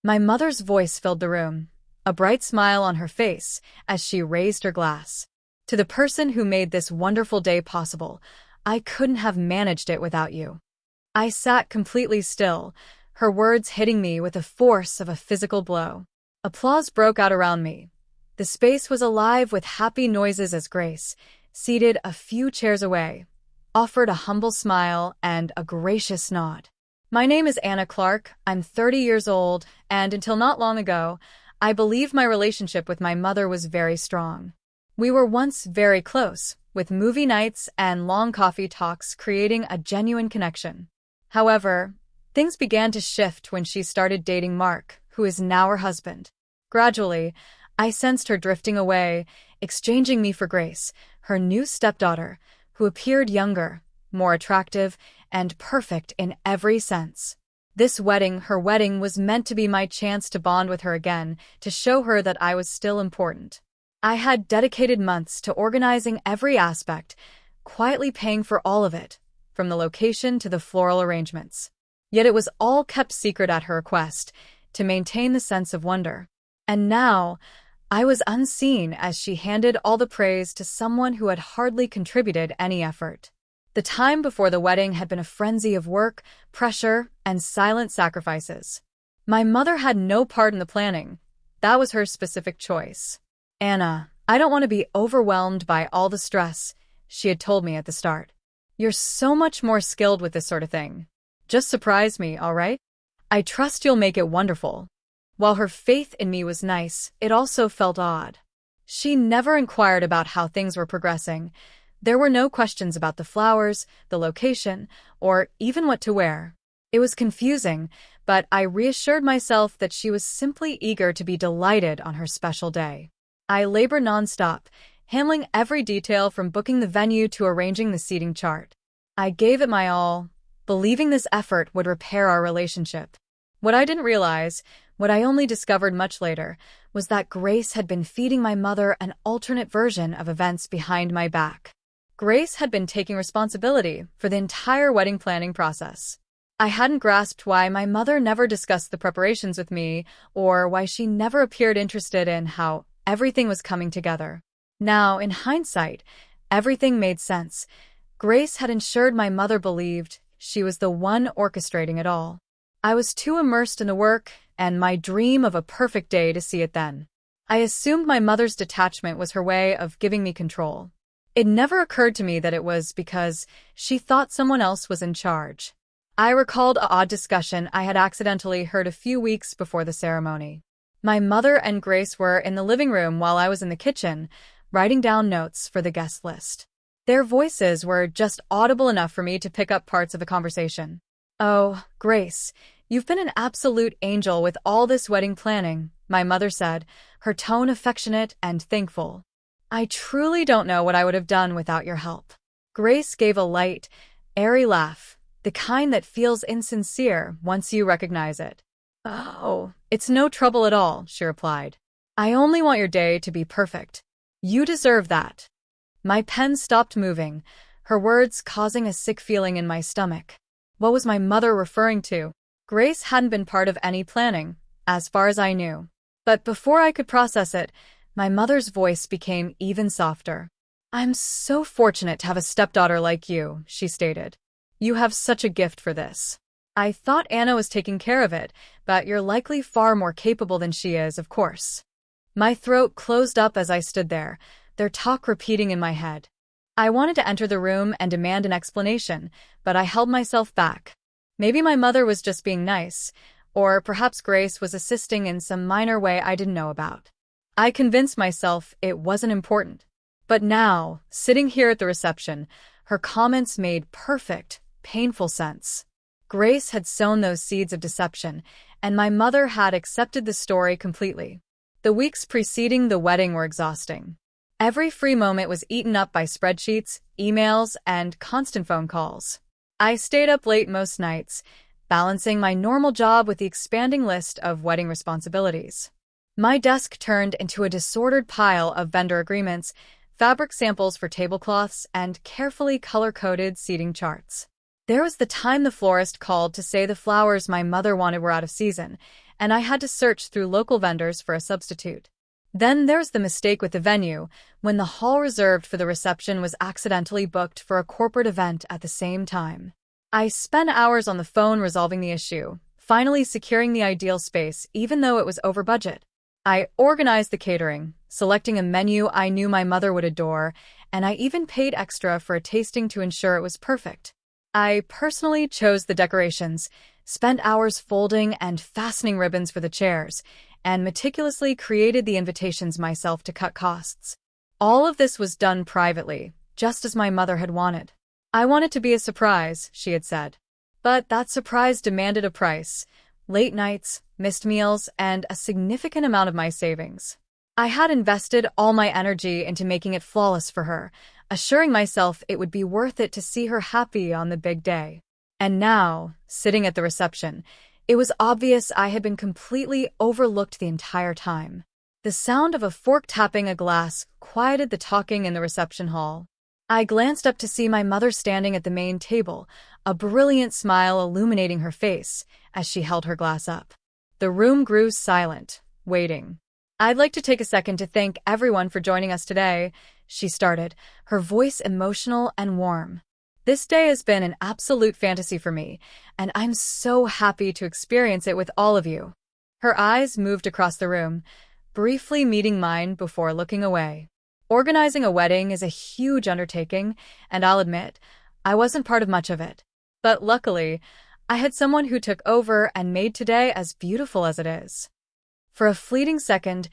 My mother's voice filled the room, a bright smile on her face as she raised her glass. To the person who made this wonderful day possible, I couldn't have managed it without you. I sat completely still, her words hitting me with the force of a physical blow. Applause broke out around me. The space was alive with happy noises as Grace, seated a few chairs away, offered a humble smile and a gracious nod. My name is Anna Clark, I'm 30 years old, and until not long ago, I believe my relationship with my mother was very strong. We were once very close, with movie nights and long coffee talks creating a genuine connection. However, things began to shift when she started dating Mark, who is now her husband. Gradually, I sensed her drifting away, exchanging me for Grace, her new stepdaughter, who appeared younger, more attractive, and perfect in every sense. Her wedding was meant to be my chance to bond with her again, to show her that I was still important. I had dedicated months to organizing every aspect, quietly paying for all of it, from the location to the floral arrangements. Yet it was all kept secret at her request, to maintain the sense of wonder. And now, I was unseen as she handed all the praise to someone who had hardly contributed any effort. The time before the wedding had been a frenzy of work, pressure, and silent sacrifices. My mother had no part in the planning. That was her specific choice. Anna, I don't want to be overwhelmed by all the stress, she had told me at the start. You're so much more skilled with this sort of thing. Just surprise me, all right? I trust you'll make it wonderful. While her faith in me was nice, it also felt odd. She never inquired about how things were progressing. There were no questions about the flowers, the location, or even what to wear. It was confusing, but I reassured myself that she was simply eager to be delighted on her special day. I labored nonstop, handling every detail from booking the venue to arranging the seating chart. I gave it my all, believing this effort would repair our relationship. What I didn't realize, what I only discovered much later, was that Grace had been feeding my mother an alternate version of events behind my back. Grace had been taking responsibility for the entire wedding planning process. I hadn't grasped why my mother never discussed the preparations with me, or why she never appeared interested in how everything was coming together. Now, in hindsight, everything made sense. Grace had ensured my mother believed she was the one orchestrating it all. I was too immersed in the work and my dream of a perfect day to see it then. I assumed my mother's detachment was her way of giving me control. It never occurred to me that it was because she thought someone else was in charge. I recalled an odd discussion I had accidentally heard a few weeks before the ceremony. My mother and Grace were in the living room while I was in the kitchen, writing down notes for the guest list. Their voices were just audible enough for me to pick up parts of the conversation. "Oh, Grace, you've been an absolute angel with all this wedding planning," my mother said, her tone affectionate and thankful. "I truly don't know what I would have done without your help." Grace gave a light, airy laugh, the kind that feels insincere once you recognize it. "Oh, it's no trouble at all," she replied. "I only want your day to be perfect. You deserve that." My pen stopped moving, her words causing a sick feeling in my stomach. What was my mother referring to? Grace hadn't been part of any planning, as far as I knew. But before I could process it, my mother's voice became even softer. "I'm so fortunate to have a stepdaughter like you," she stated. "You have such a gift for this. I thought Anna was taking care of it, but you're likely far more capable than she is, of course." My throat closed up as I stood there, their talk repeating in my head. I wanted to enter the room and demand an explanation, but I held myself back. Maybe my mother was just being nice, or perhaps Grace was assisting in some minor way I didn't know about. I convinced myself it wasn't important. But now, sitting here at the reception, her comments made perfect, painful sense. Grace had sown those seeds of deception, and my mother had accepted the story completely. The weeks preceding the wedding were exhausting. Every free moment was eaten up by spreadsheets, emails, and constant phone calls. I stayed up late most nights, balancing my normal job with the expanding list of wedding responsibilities. My desk turned into a disordered pile of vendor agreements, fabric samples for tablecloths, and carefully color-coded seating charts. There was the time the florist called to say the flowers my mother wanted were out of season, and I had to search through local vendors for a substitute. Then there's the mistake with the venue, when the hall reserved for the reception was accidentally booked for a corporate event at the same time. I spent hours on the phone resolving the issue, finally securing the ideal space even though it was over budget. I organized the catering, selecting a menu I knew my mother would adore, and I even paid extra for a tasting to ensure it was perfect. I personally chose the decorations, spent hours folding and fastening ribbons for the chairs, and meticulously created the invitations myself to cut costs. All of this was done privately, just as my mother had wanted. I wanted to be a surprise, she had said. But that surprise demanded a price: late nights, missed meals, and a significant amount of my savings. I had invested all my energy into making it flawless for her, assuring myself it would be worth it to see her happy on the big day. And now, sitting at the reception, it was obvious I had been completely overlooked the entire time. The sound of a fork tapping a glass quieted the talking in the reception hall. I glanced up to see my mother standing at the main table, a brilliant smile illuminating her face as she held her glass up. The room grew silent, waiting. "I'd like to take a second to thank everyone for joining us today," she started, her voice emotional and warm. "This day has been an absolute fantasy for me, and I'm so happy to experience it with all of you." Her eyes moved across the room, briefly meeting mine before looking away. Organizing a wedding is a huge undertaking, and I'll admit, I wasn't part of much of it. But luckily, I had someone who took over and made today as beautiful as it is. For a fleeting second,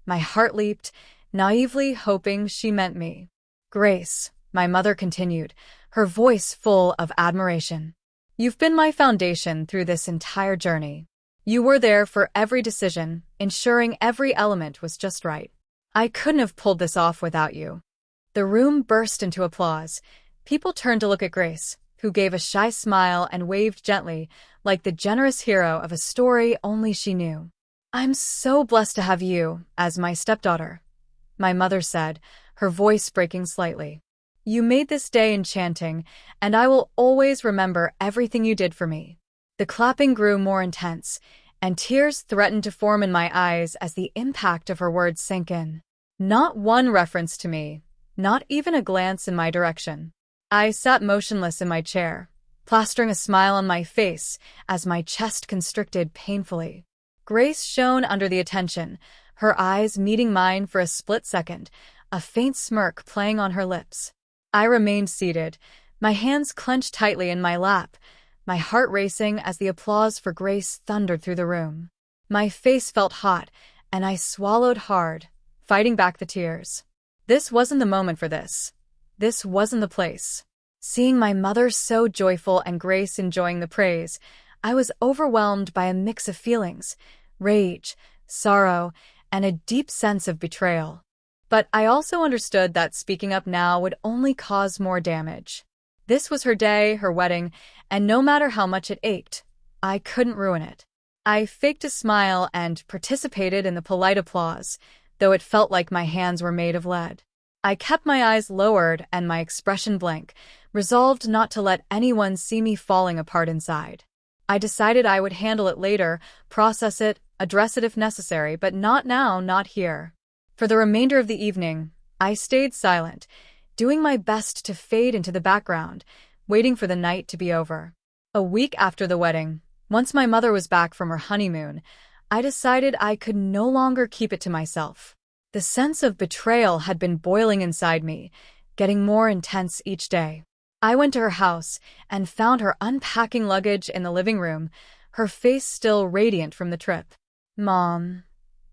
my heart leaped, naively hoping she meant me. "Grace," my mother continued, her voice full of admiration. "You've been my foundation through this entire journey. You were there for every decision, ensuring every element was just right. I couldn't have pulled this off without you." The room burst into applause. People turned to look at Grace, who gave a shy smile and waved gently, like the generous hero of a story only she knew. "I'm so blessed to have you as my stepdaughter," my mother said, her voice breaking slightly. "You made this day enchanting, and I will always remember everything you did for me." The clapping grew more intense, and tears threatened to form in my eyes as the impact of her words sank in. Not one reference to me, not even a glance in my direction. I sat motionless in my chair, plastering a smile on my face as my chest constricted painfully. Grace shone under the attention, her eyes meeting mine for a split second, a faint smirk playing on her lips. I remained seated, my hands clenched tightly in my lap, my heart racing as the applause for Grace thundered through the room. My face felt hot, and I swallowed hard, fighting back the tears. This wasn't the moment for this. This wasn't the place. Seeing my mother so joyful and Grace enjoying the praise, I was overwhelmed by a mix of feelings: rage, sorrow, and a deep sense of betrayal. But I also understood that speaking up now would only cause more damage. This was her day, her wedding, and no matter how much it ached, I couldn't ruin it. I faked a smile and participated in the polite applause, though it felt like my hands were made of lead. I kept my eyes lowered and my expression blank, resolved not to let anyone see me falling apart inside. I decided I would handle it later, process it, address it if necessary, but not now, not here. For the remainder of the evening, I stayed silent, doing my best to fade into the background, waiting for the night to be over. A week after the wedding, once my mother was back from her honeymoon, I decided I could no longer keep it to myself. The sense of betrayal had been boiling inside me, getting more intense each day. I went to her house and found her unpacking luggage in the living room, her face still radiant from the trip. "Mom,"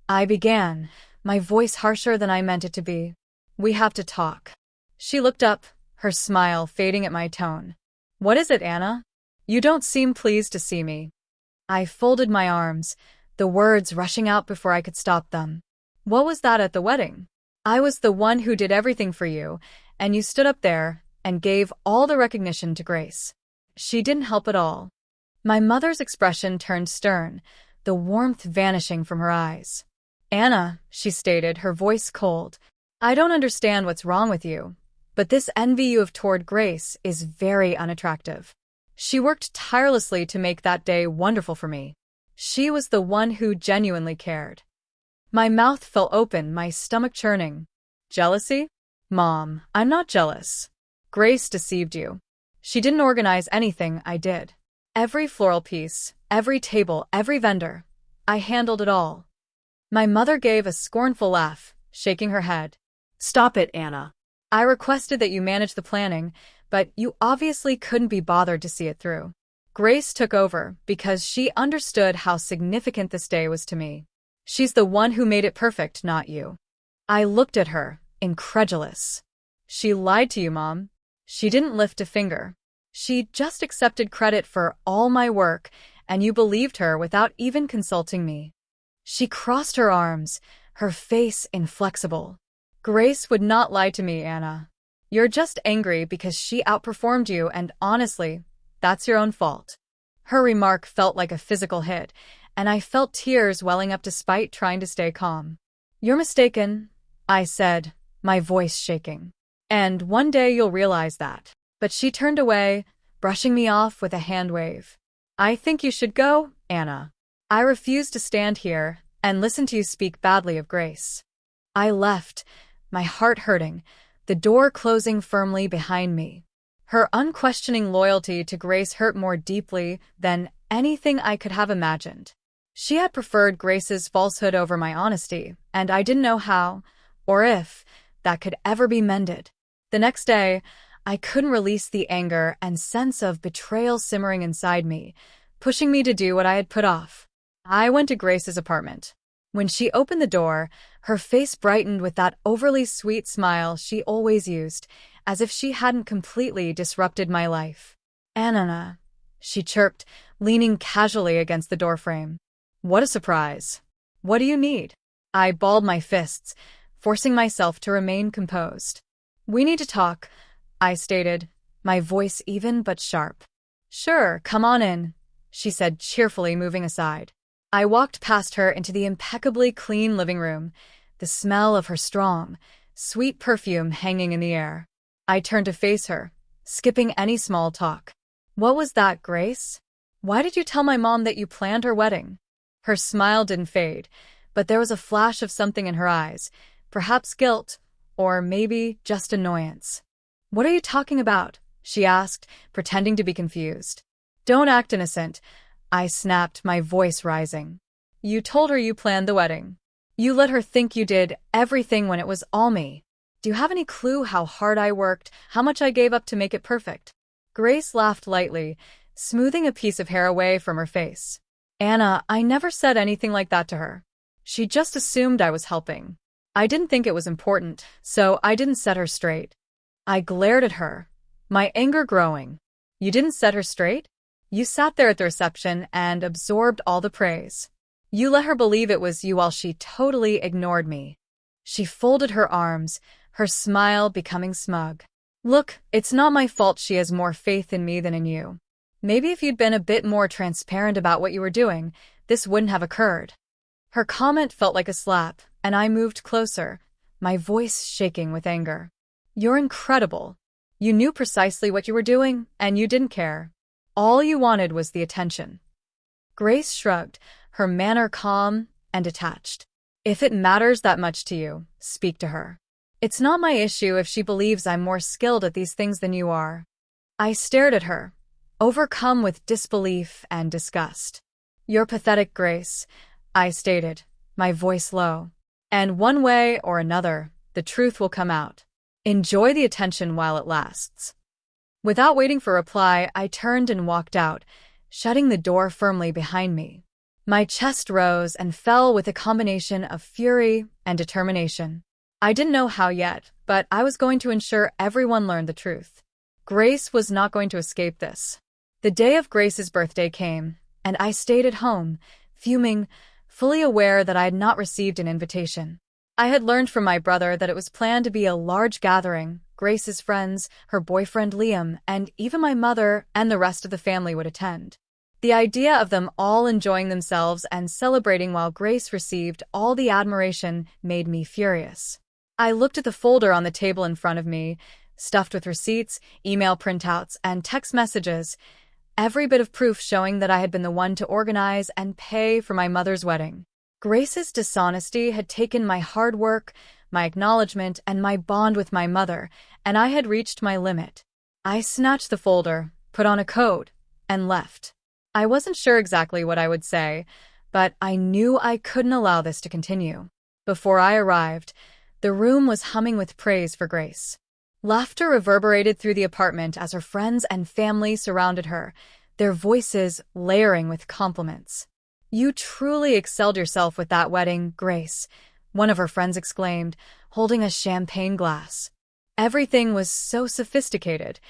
I began, my voice harsher than I meant it to be. "We have to talk." She looked up, her smile fading at my tone. "What is it, Anna? You don't seem pleased to see me." I folded my arms, the words rushing out before I could stop them. "What was that at the wedding? I was the one who did everything for you, and you stood up there and gave all the recognition to Grace. She didn't help at all." My mother's expression turned stern, the warmth vanishing from her eyes. "Anna," she stated, her voice cold, "I don't understand what's wrong with you, but this envy you have toward Grace is very unattractive. She worked tirelessly to make that day wonderful for me. She was the one who genuinely cared. My mouth fell open, my stomach churning. Jealousy? Mom, I'm not jealous. Grace deceived you. She didn't organize anything, I did. Every floral piece, every table, every vendor. I handled it all. My mother gave a scornful laugh, shaking her head. Stop it, Anna. I requested that you manage the planning, but you obviously couldn't be bothered to see it through. Grace took over because she understood how significant this day was to me. She's the one who made it perfect, not you. I looked at her, incredulous. She lied to you, Mom. She didn't lift a finger. She just accepted credit for all my work, and you believed her without even consulting me. She crossed her arms, her face inflexible. Grace would not lie to me, Anna. You're just angry because she outperformed you, and honestly, that's your own fault. Her remark felt like a physical hit, and I felt tears welling up despite trying to stay calm. You're mistaken, I said, my voice shaking. And one day you'll realize that. But she turned away, brushing me off with a hand wave. I think you should go, Anna. I refuse to stand here and listen to you speak badly of Grace. I left, my heart hurting, the door closing firmly behind me. Her unquestioning loyalty to Grace hurt more deeply than anything I could have imagined. She had preferred Grace's falsehood over my honesty, and I didn't know how, or if, that could ever be mended. The next day, I couldn't release the anger and sense of betrayal simmering inside me, pushing me to do what I had put off. I went to Grace's apartment. When she opened the door, her face brightened with that overly sweet smile she always used, as if she hadn't completely disrupted my life. Anna, she chirped, leaning casually against the doorframe. What a surprise. What do you need? I balled my fists, forcing myself to remain composed. We need to talk, I stated, my voice even but sharp. Sure, come on in, she said cheerfully, moving aside. I walked past her into the impeccably clean living room, the smell of her strong, sweet perfume hanging in the air. I turned to face her, skipping any small talk. What was that, Grace? Why did you tell my mom that you planned her wedding? Her smile didn't fade, but there was a flash of something in her eyes, perhaps guilt, or maybe just annoyance. What are you talking about? She asked, pretending to be confused. Don't act innocent, I snapped, my voice rising. You told her you planned the wedding. You let her think you did everything when it was all me. Do you have any clue how hard I worked, how much I gave up to make it perfect? Grace laughed lightly, smoothing a piece of hair away from her face. Anna, I never said anything like that to her. She just assumed I was helping. I didn't think it was important, so I didn't set her straight. I glared at her, my anger growing. You didn't set her straight? You sat there at the reception and absorbed all the praise. You let her believe it was you while she totally ignored me. She folded her arms, her smile becoming smug. Look, it's not my fault she has more faith in me than in you. Maybe if you'd been a bit more transparent about what you were doing, this wouldn't have occurred. Her comment felt like a slap, and I moved closer, my voice shaking with anger. You're incredible. You knew precisely what you were doing, and you didn't care. All you wanted was the attention. Grace shrugged, her manner calm and detached. If it matters that much to you, speak to her. It's not my issue if she believes I'm more skilled at these things than you are. I stared at her, overcome with disbelief and disgust. You're pathetic, Grace, I stated, my voice low. And one way or another, the truth will come out. Enjoy the attention while it lasts. Without waiting for a reply, I turned and walked out, shutting the door firmly behind me. My chest rose and fell with a combination of fury and determination. I didn't know how yet, but I was going to ensure everyone learned the truth. Grace was not going to escape this. The day of Grace's birthday came, and I stayed at home, fuming, fully aware that I had not received an invitation. I had learned from my brother that it was planned to be a large gathering. Grace's friends, her boyfriend Liam, and even my mother and the rest of the family would attend. The idea of them all enjoying themselves and celebrating while Grace received all the admiration made me furious. I looked at the folder on the table in front of me, stuffed with receipts, email printouts, and text messages. every bit of proof showing that I had been the one to organize and pay for my mother's wedding. Grace's dishonesty had taken my hard work, my acknowledgement, and my bond with my mother, and I had reached my limit. I snatched the folder, put on a coat, and left. I wasn't sure exactly what I would say, but I knew I couldn't allow this to continue. Before I arrived, the room was humming with praise for Grace. Laughter reverberated through the apartment as her friends and family surrounded her, their voices layering with compliments. "You truly excelled yourself with that wedding, Grace," one of her friends exclaimed, holding a champagne glass. Everything was so sophisticated,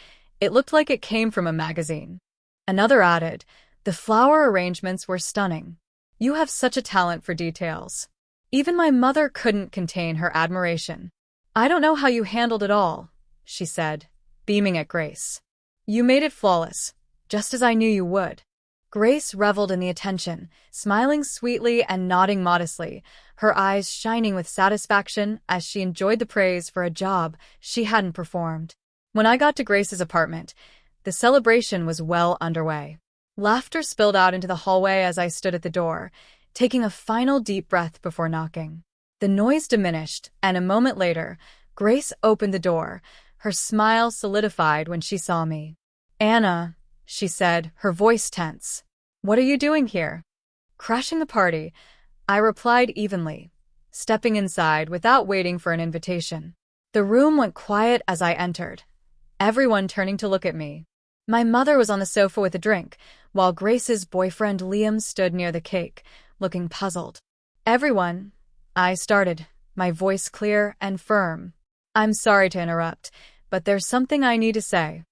it looked like it came from a magazine. Another added, "The flower arrangements were stunning. You have such a talent for details." Even my mother couldn't contain her admiration. "I don't know how you handled it all," she said, beaming at Grace. "You made it flawless, just as I knew you would." Grace reveled in the attention, smiling sweetly and nodding modestly, her eyes shining with satisfaction as she enjoyed the praise for a job she hadn't performed. When I got to Grace's apartment, the celebration was well underway. Laughter spilled out into the hallway as I stood at the door, taking a final deep breath before knocking. The noise diminished, and a moment later, Grace opened the door, her smile solidified when she saw me. "Anna," she said, her voice tense. "What are you doing here?" "Crashing the party," I replied evenly, stepping inside without waiting for an invitation. The room went quiet as I entered, everyone turning to look at me. My mother was on the sofa with a drink, while Grace's boyfriend Liam stood near the cake, looking puzzled. "Everyone," I started, my voice clear and firm. "I'm sorry to interrupt, but there's something I need to say."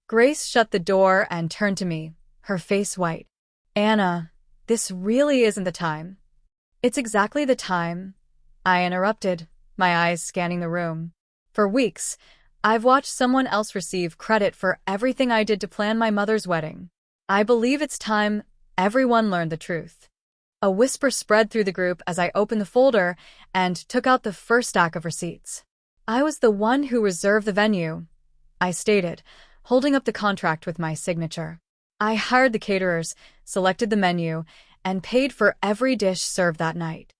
Grace shut the door and turned to me, her face white. "Anna, this really isn't the time." "It's exactly the time," I interrupted, my eyes scanning the room. "For weeks, I've watched someone else receive credit for everything I did to plan my mother's wedding. I believe it's time everyone learned the truth." A whisper spread through the group as I opened the folder and took out the first stack of receipts. "I was the one who reserved the venue," I stated, holding up the contract with my signature. "I hired the caterers, selected the menu, and paid for every dish served that night."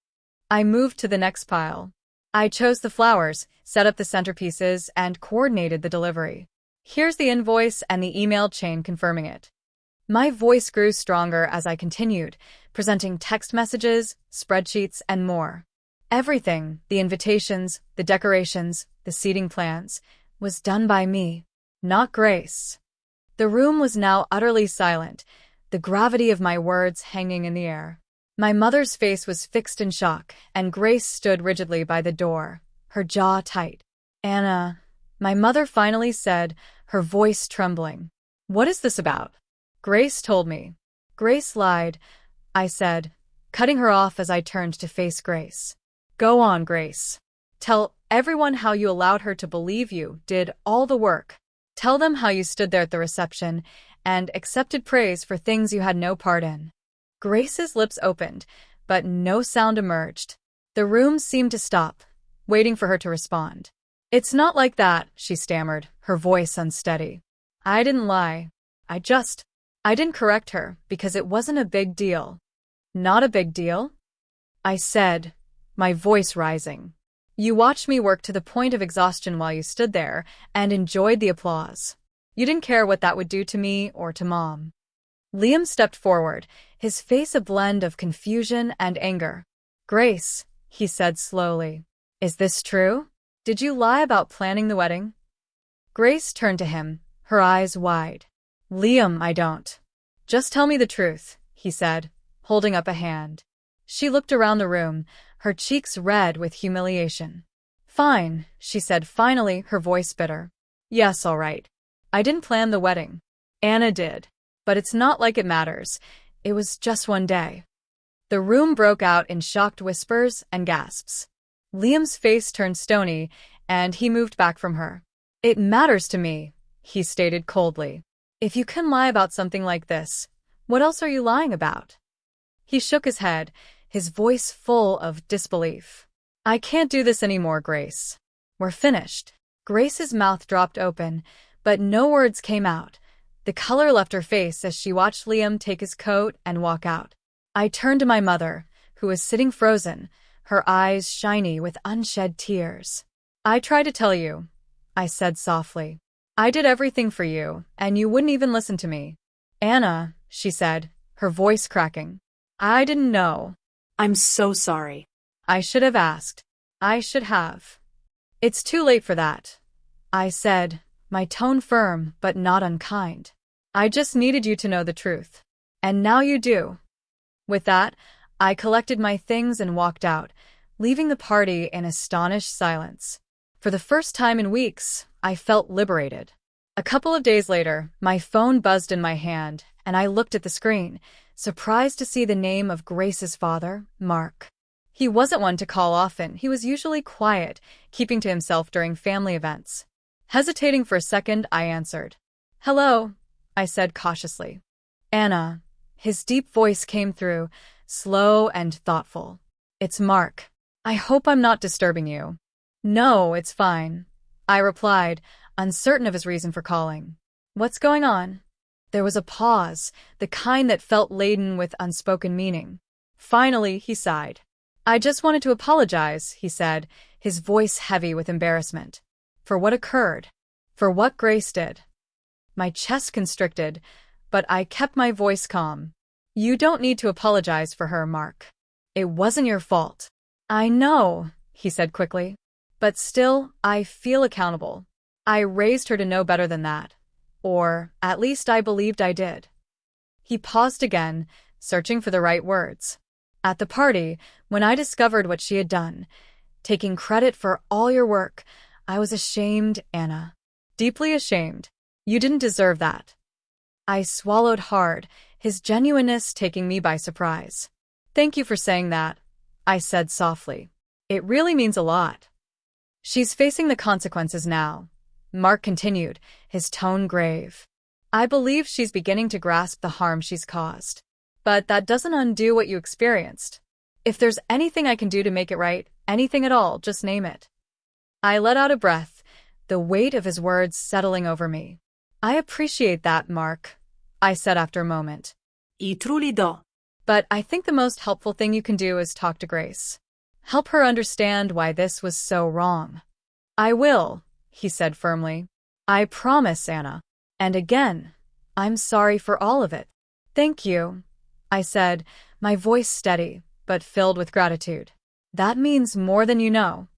I moved to the next pile. "I chose the flowers, set up the centerpieces, and coordinated the delivery. Here's the invoice and the email chain confirming it." My voice grew stronger as I continued, presenting text messages, spreadsheets, and more. Everything, the invitations, the decorations, the seating plans, was done by me, not Grace. The room was now utterly silent, the gravity of my words hanging in the air. My mother's face was fixed in shock, and Grace stood rigidly by the door, her jaw tight. "Anna," my mother finally said, her voice trembling. "What is this about?" "Grace told me." "Grace lied," I said, cutting her off as I turned to face Grace. "Go on, Grace. Tell everyone how you allowed her to believe you did all the work. Tell them how you stood there at the reception and accepted praise for things you had no part in." Grace's lips opened, but no sound emerged. The room seemed to stop, waiting for her to respond. "It's not like that," she stammered, her voice unsteady. "I didn't lie. I didn't correct her because it wasn't a big deal." "Not a big deal?" I said, my voice rising. "You watched me work to the point of exhaustion while you stood there and enjoyed the applause. You didn't care what that would do to me or to Mom." Liam stepped forward, his face a blend of confusion and anger. "Grace," he said slowly, "is this true? Did you lie about planning the wedding?" Grace turned to him, her eyes wide. "Liam, I don't." "Just tell me the truth," he said, holding up a hand. She looked around the room, her cheeks red with humiliation. "Fine," she said finally, her voice bitter. "Yes, all right. I didn't plan the wedding. Anna did. But it's not like it matters. It was just one day." The room broke out in shocked whispers and gasps. Liam's face turned stony, and he moved back from her. "It matters to me," he stated coldly. "If you can lie about something like this, what else are you lying about?" He shook his head, his voice full of disbelief. "I can't do this anymore, Grace. We're finished." Grace's mouth dropped open, but no words came out, The color left her face as she watched Liam take his coat and walk out. I turned to my mother, who was sitting frozen, her eyes shiny with unshed tears. "I tried to tell you," I said softly. "I did everything for you, and you wouldn't even listen to me." "Anna," she said, her voice cracking. "I didn't know." I'm so sorry. "I should have asked. I should have." "It's too late for that," I said, my tone firm but not unkind. "I just needed you to know the truth. And now you do." With that, I collected my things and walked out, leaving the party in astonished silence. For the first time in weeks, I felt liberated. A couple of days later, my phone buzzed in my hand, and I looked at the screen, surprised to see the name of Grace's father, Mark. He wasn't one to call often. He was usually quiet, keeping to himself during family events. Hesitating for a second, I answered. "Hello," I said cautiously. "Anna." His deep voice came through, slow and thoughtful. "It's Mark. I hope I'm not disturbing you." "No, it's fine," I replied, uncertain of his reason for calling. "What's going on?" There was a pause, the kind that felt laden with unspoken meaning. Finally, he sighed. "I just wanted to apologize," he said, his voice heavy with embarrassment. "For what occurred. For what Grace did." My chest constricted, but I kept my voice calm. "You don't need to apologize for her, Mark. It wasn't your fault." "I know," he said quickly. "But still, I feel accountable. I raised her to know better than that. Or, at least I believed I did." He paused again, searching for the right words. "At the party, when I discovered what she had done, taking credit for all your work, I was ashamed, Anna. Deeply ashamed. You didn't deserve that." I swallowed hard, his genuineness taking me by surprise. "Thank you for saying that," I said softly. "It really means a lot." "She's facing the consequences now," Mark continued, his tone grave. "I believe she's beginning to grasp the harm she's caused. But that doesn't undo what you experienced. If there's anything I can do to make it right, anything at all, just name it." I let out a breath, the weight of his words settling over me. "I appreciate that, Mark," I said after a moment. I truly do. "But I think the most helpful thing you can do is talk to Grace. Help her understand why this was so wrong." "I will," he said firmly. "I promise, Anna. And again, I'm sorry for all of it." "Thank you," I said, my voice steady, but filled with gratitude. "That means more than you know."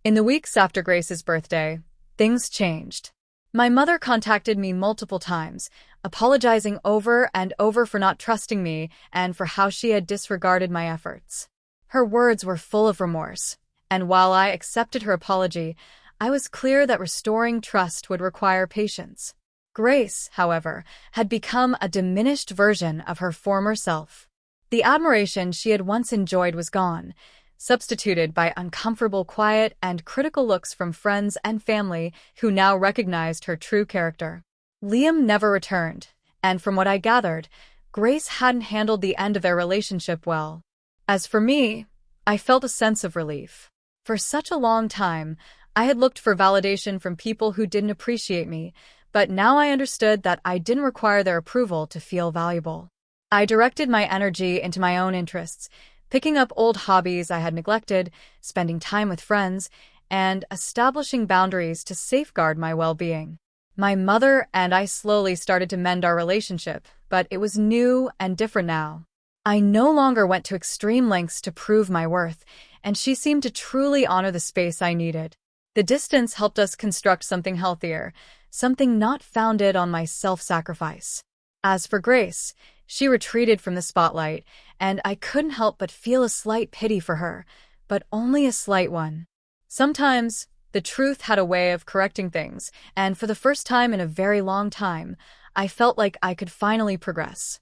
In the weeks after Grace's birthday, things changed. My mother contacted me multiple times, apologizing over and over for not trusting me and for how she had disregarded my efforts. Her words were full of remorse, and while I accepted her apology, I was clear that restoring trust would require patience. Grace, however, had become a diminished version of her former self. The admiration she had once enjoyed was gone, substituted by uncomfortable quiet and critical looks from friends and family who now recognized her true character. Liam never returned, and from what I gathered, Grace hadn't handled the end of their relationship well. As for me, I felt a sense of relief. For such a long time, I had looked for validation from people who didn't appreciate me, but now I understood that I didn't require their approval to feel valuable. I directed my energy into my own interests, picking up old hobbies I had neglected, spending time with friends, and establishing boundaries to safeguard my well-being. My mother and I slowly started to mend our relationship, but it was new and different now. I no longer went to extreme lengths to prove my worth, and she seemed to truly honor the space I needed. The distance helped us construct something healthier, something not founded on my self-sacrifice. As for Grace, she retreated from the spotlight, and I couldn't help but feel a slight pity for her, but only a slight one. Sometimes, the truth had a way of correcting things, and for the first time in a very long time, I felt like I could finally progress.